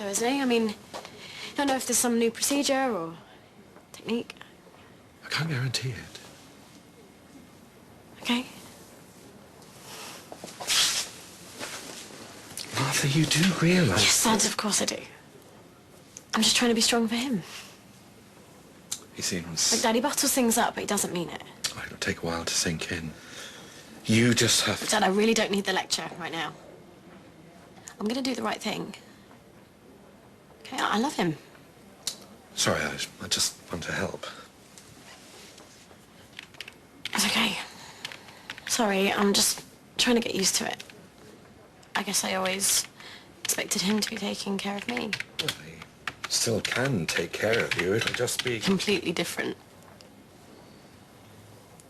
though, isn't he? I mean, I don't know if there's some new procedure or technique. I can't guarantee it. Okay. Martha, you do realise... Yes, Dad, of course I do. I'm just trying to be strong for him. He seems... Like, Daddy bottles things up, but he doesn't mean it. Oh, it'll take a while to sink in. You just have to... Dad, I really don't need the lecture right now. I'm going to do the right thing. Okay, I love him. Sorry, I just want to help. It's okay. Sorry, I'm just trying to get used to it. I guess I always expected him to be taking care of me. Well, he still can take care of you. It'll just be... completely different.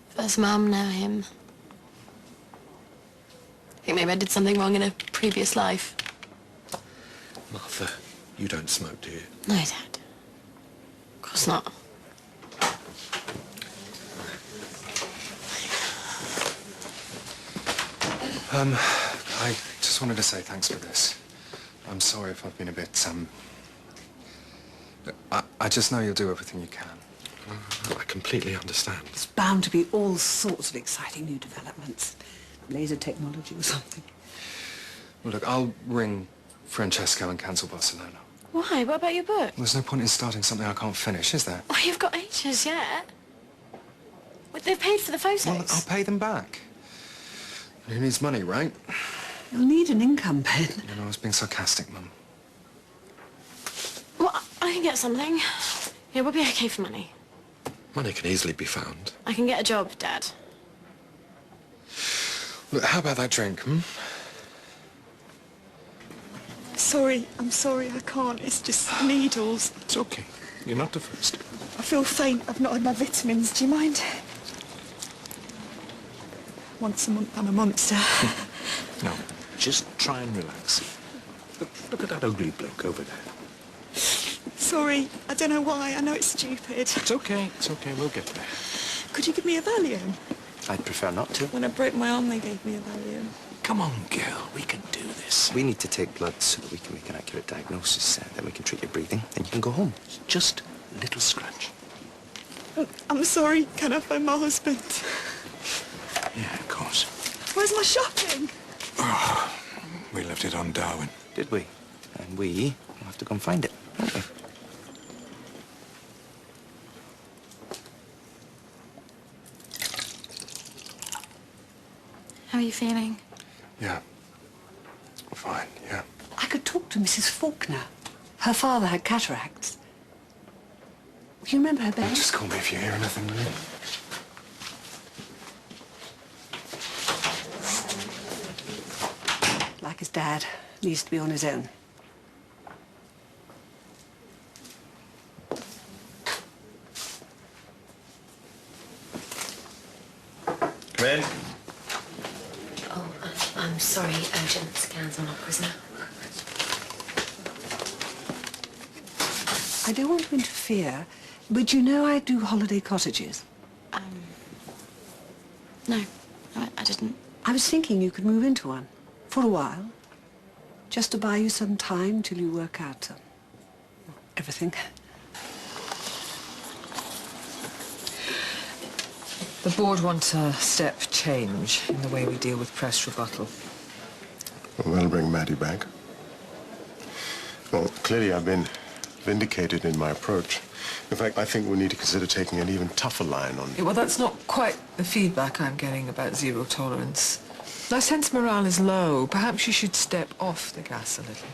First Mum, now him. I think maybe I did something wrong in a previous life. Martha, you don't smoke, do you? No, Dad. Of course not. I just wanted to say thanks for this. I'm sorry if I've been a bit, I just know you'll do everything you can. I completely understand. There's bound to be all sorts of exciting new developments. Laser technology or something. Well, look, I'll ring Francesco and cancel Barcelona. Why? What about your book? There's no point in starting something I can't finish, is there? Oh, you've got ages yet. Well, they've paid for the photos. Well, I'll pay them back. Who needs money, right? You'll need an income, Ben. You know, I was being sarcastic, Mum. Well, I can get something. Yeah, we'll be okay for money. Money can easily be found. I can get a job, Dad. Look, how about that drink, hmm? I'm sorry, I can't. It's just needles. It's okay. You're not the first. I feel faint. I've not had my vitamins. Do you mind? Once a month, I'm a monster. No, just try and relax. Look at that ugly bloke over there. Sorry, I don't know why. I know it's stupid. It's okay, we'll get there. Could you give me a Valium? I'd prefer not to. When I broke my arm, they gave me a Valium. Come on, girl, we can do this. We need to take blood so that we can make an accurate diagnosis. Then we can treat your breathing, then you can go home. Just a little scratch. I'm sorry. Can I phone my husband? Yeah, of course. Where's my shopping? Oh, we left it on Darwin. Did we? And we will have to go and find it, won't we? How are you feeling? Yeah. Fine, yeah. I could talk to Mrs. Faulkner. Her father had cataracts. Do you remember her, Ben? Just call me if you hear anything, will you? Like his dad. Needs to be on his own. Come in. Oh, I'm sorry. Urgent scans on our prisoner. I don't want to interfere, but you know I do holiday cottages. No, I didn't. I was thinking you could move into one. For a while. Just to buy you some time till you work out everything. The board wants a step change in the way we deal with press rebuttal. Well, that'll bring Maddie back. Well, clearly I've been vindicated in my approach. In fact, I think we need to consider taking an even tougher line on... Yeah, well, that's not quite the feedback I'm getting about zero tolerance. I sense morale is low. Perhaps you should step off the gas a little.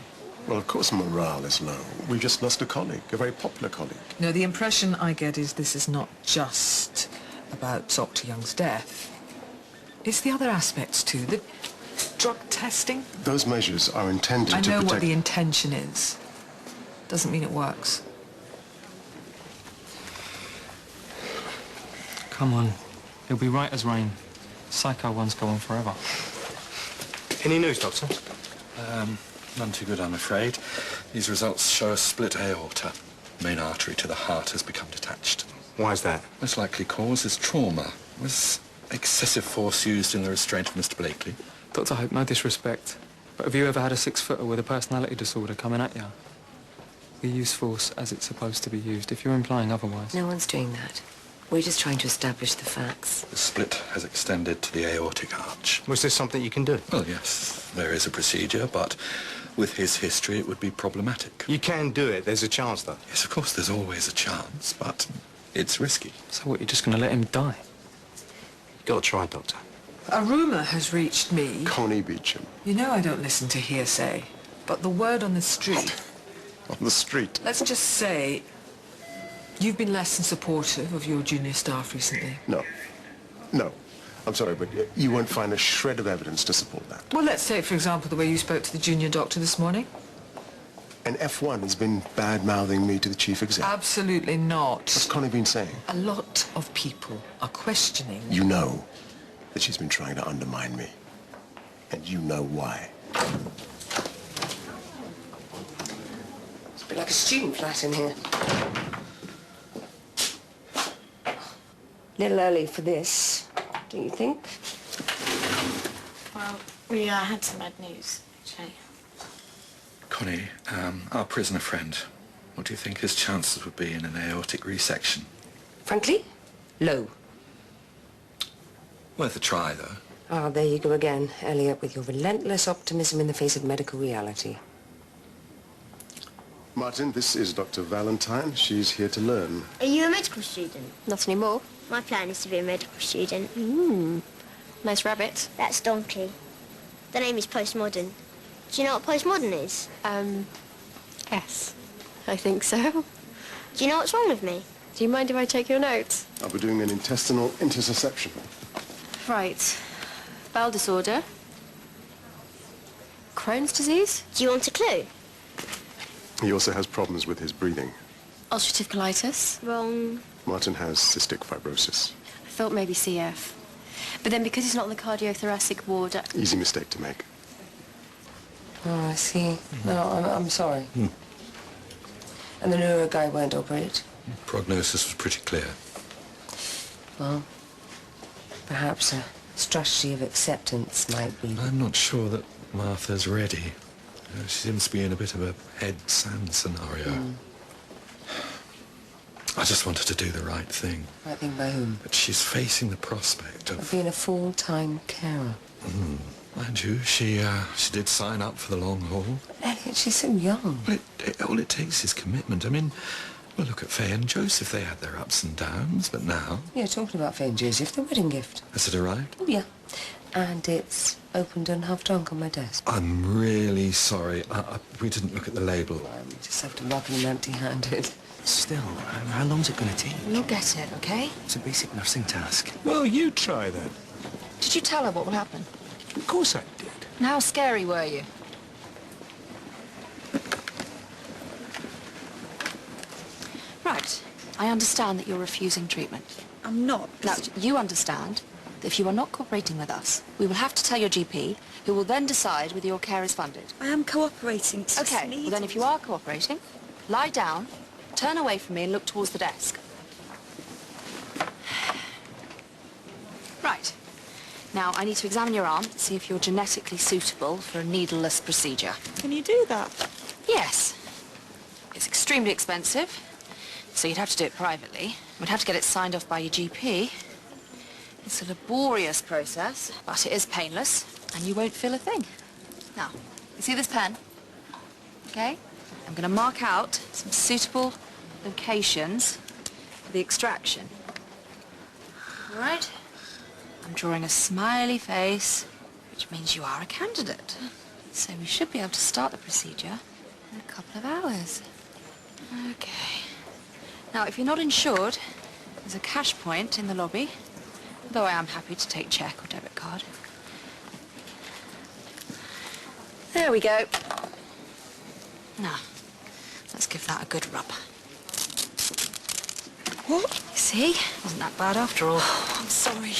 Well, of course morale is low. We've just lost a colleague, a very popular colleague. No, the impression I get is this is not just about Dr. Young's death. It's the other aspects, too. The drug testing. Those measures are intended to protect... I know what the intention is. Doesn't mean it works. Come on. He'll be right as rain. Psycho ones go on forever. Any news, Doctor? None too good, I'm afraid. These results show a split aorta. Main artery to the heart has become detached. Why is that? Most likely cause is trauma. Was excessive force used in the restraint of Mr. Blakely? Dr. Hope, no disrespect, but have you ever had a 6-footer with a personality disorder coming at you? be useful as it's supposed to be used, if you're implying otherwise. No one's doing that. We're just trying to establish the facts. The split has extended to the aortic arch. Was this something you can do? Well, yes, there is a procedure, but with his history, it would be problematic. You can do it. There's a chance, though. Yes, of course, there's always a chance, but it's risky. So what, you're just going to let him die? Got to try, Doctor. A rumour has reached me. Connie Beecham. You know I don't listen to hearsay, but the word on the street... On the street. Let's just say you've been less than supportive of your junior staff recently. No. No. I'm sorry, but you won't find a shred of evidence to support that. Well, let's say, for example, the way you spoke to the junior doctor this morning. And F1 has been bad-mouthing me to the chief exec. Absolutely not. What's Connie been saying? A lot of people are questioning... You know that she's been trying to undermine me. And you know why. It's a bit like a student flat in here. Little early for this, don't you think? Well, we had some bad news, actually. Connie, our prisoner friend, what do you think his chances would be in an aortic resection? Frankly, low. Worth a try, though. Ah, there you go again, Elliot, with your relentless optimism in the face of medical reality. Martin, this is Dr. Valentine. She's here to learn. Are you a medical student? Not anymore. My plan is to be a medical student. Nice rabbit. That's Donkey. The name is postmodern. Do you know what postmodern is? Yes, I think so. Do you know what's wrong with me? Do you mind if I take your notes? I'll be doing an intestinal interception. Right. Bowel disorder. Crohn's disease. Do you want a clue? He also has problems with his breathing. Ulcerative colitis. Wrong. Martin has cystic fibrosis. I thought maybe CF. But then because he's not in the cardiothoracic ward... Easy mistake to make. Oh, I see. No, I'm sorry. And the neuro guy won't operate? Prognosis was pretty clear. Well, perhaps a strategy of acceptance might be... I'm not sure that Martha's ready. She seems to be in a bit of a head-sand scenario. I just wanted to do the right thing. Right thing by whom? But she's facing the prospect Of of... being a full-time carer. Mind you, she did sign up for the long haul. Elliot, she's so young. Well, all it takes is commitment. I mean, well, look at Faye and Joseph. They had their ups and downs, but now... Yeah, talking about Faye and Joseph, the wedding gift. Has it arrived? Oh, yeah. And it's opened and half drunk on my desk. I'm really sorry. We didn't look at the label. You just have to welcome him empty-handed. Still, how long's it going to take? You'll get it, okay? It's a basic nursing task. Well, you try then. Did you tell her what will happen? Of course I did. And how scary were you? Right. I understand that you're refusing treatment. I'm not. Now, you understand that if you are not cooperating with us, we will have to tell your GP, who will then decide whether your care is funded. I am cooperating. It's just Okay, well then if you are cooperating, lie down, turn away from me and look towards the desk. Right. Now, I need to examine your arm, see if you're genetically suitable for a needleless procedure. Can you do that? Yes. It's extremely expensive, so you'd have to do it privately. We'd have to get it signed off by your GP. It's a laborious process, but it is painless, and you won't feel a thing. Now, you see this pen? Okay? I'm going to mark out some suitable locations for the extraction. All right? I'm drawing a smiley face, which means you are a candidate. So we should be able to start the procedure in a couple of hours. Okay. Now, if you're not insured, there's a cash point in the lobby, though I am happy to take cheque or debit card. There we go. Now, let's give that a good rub. What? You see? Wasn't that bad after all. Oh, I'm sorry.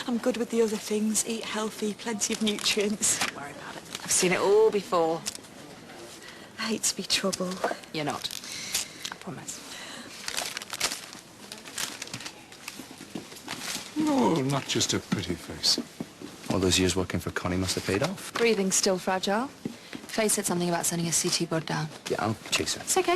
I'm good with the other things. Eat healthy, plenty of nutrients. Don't worry about it. I've seen it all before. I hate to be trouble. You're not. I promise. Oh, not just a pretty face. All those years working for Connie must have paid off. Breathing's still fragile. Faye said something about sending a CT bod down. Yeah, I'll chase her. It's okay.